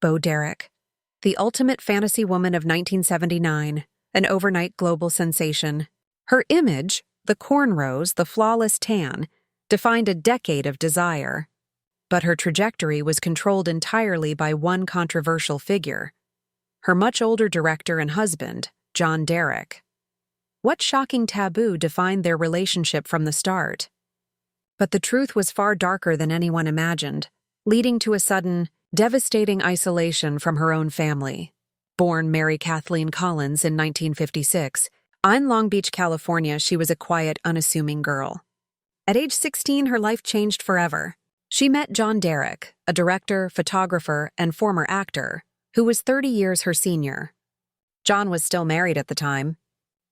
Boderek, the ultimate fantasy woman of 1979, an overnight global sensation. Her image, the cornrows, the flawless tan, defined a decade of desire. But her trajectory was controlled entirely by one controversial figure, her much older director and husband, John Derek. What shocking taboo defined their relationship from the start? But the truth was far darker than anyone imagined, leading to a sudden, devastating isolation from her own family. Born Mary Kathleen Collins in 1956, in Long Beach, California, she was a quiet, unassuming girl. At age 16, her life changed forever. She met John Derek, a director, photographer, and former actor, who was 30 years her senior. John was still married at the time.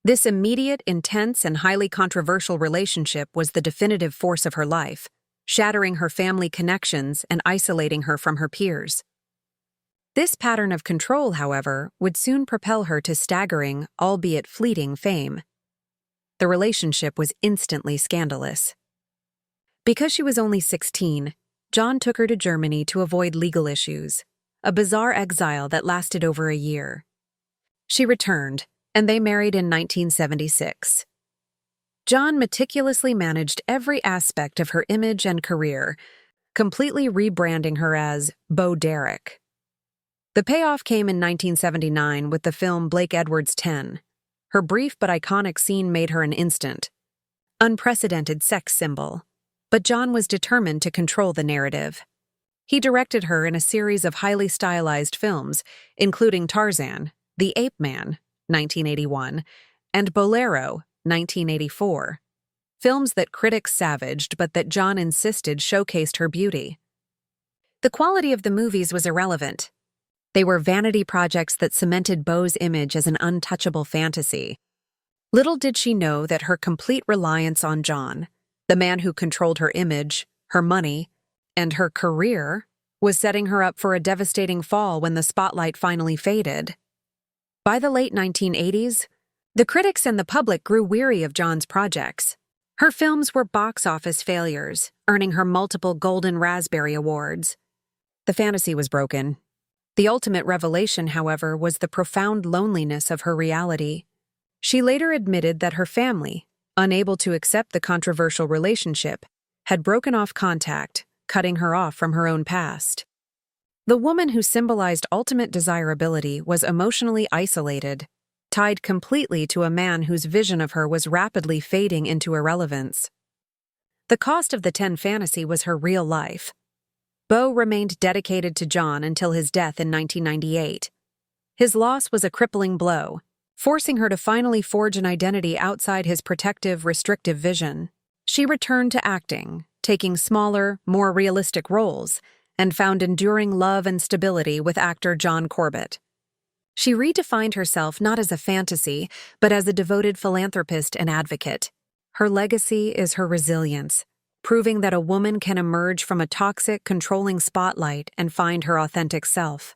This immediate, intense, and highly controversial relationship was the definitive force of her life, shattering her family connections and isolating her from her peers. This pattern of control, however, would soon propel her to staggering, albeit fleeting, fame. The relationship was instantly scandalous. Because she was only 16, John took her to Germany to avoid legal issues, a bizarre exile that lasted over a year. She returned, and they married in 1976. John meticulously managed every aspect of her image and career, completely rebranding her as Boderek. The payoff came in 1979 with the film Blake Edwards' 10. Her brief but iconic scene made her an instant, unprecedented sex symbol. But John was determined to control the narrative. He directed her in a series of highly stylized films, including Tarzan, The Ape Man, 1981, and Bolero, 1984. Films that critics savaged but that John insisted showcased her beauty. The quality of the movies was irrelevant. They were vanity projects that cemented Bo's image as an untouchable fantasy. Little did she know that her complete reliance on John, the man who controlled her image, her money, and her career, was setting her up for a devastating fall when the spotlight finally faded. By the late 1980s, the critics and the public grew weary of John's projects. Her films were box office failures, earning her multiple Golden Raspberry Awards. The fantasy was broken. The ultimate revelation, however, was the profound loneliness of her reality. She later admitted that her family, unable to accept the controversial relationship, had broken off contact, cutting her off from her own past. The woman who symbolized ultimate desirability was emotionally isolated, tied completely to a man whose vision of her was rapidly fading into irrelevance. The cost of the 10 fantasy was her real life. Bo remained dedicated to John until his death in 1998. His loss was a crippling blow, forcing her to finally forge an identity outside his protective, restrictive vision. She returned to acting, taking smaller, more realistic roles, and found enduring love and stability with actor John Corbett. She redefined herself not as a fantasy, but as a devoted philanthropist and advocate. Her legacy is her resilience, proving that a woman can emerge from a toxic, controlling spotlight and find her authentic self.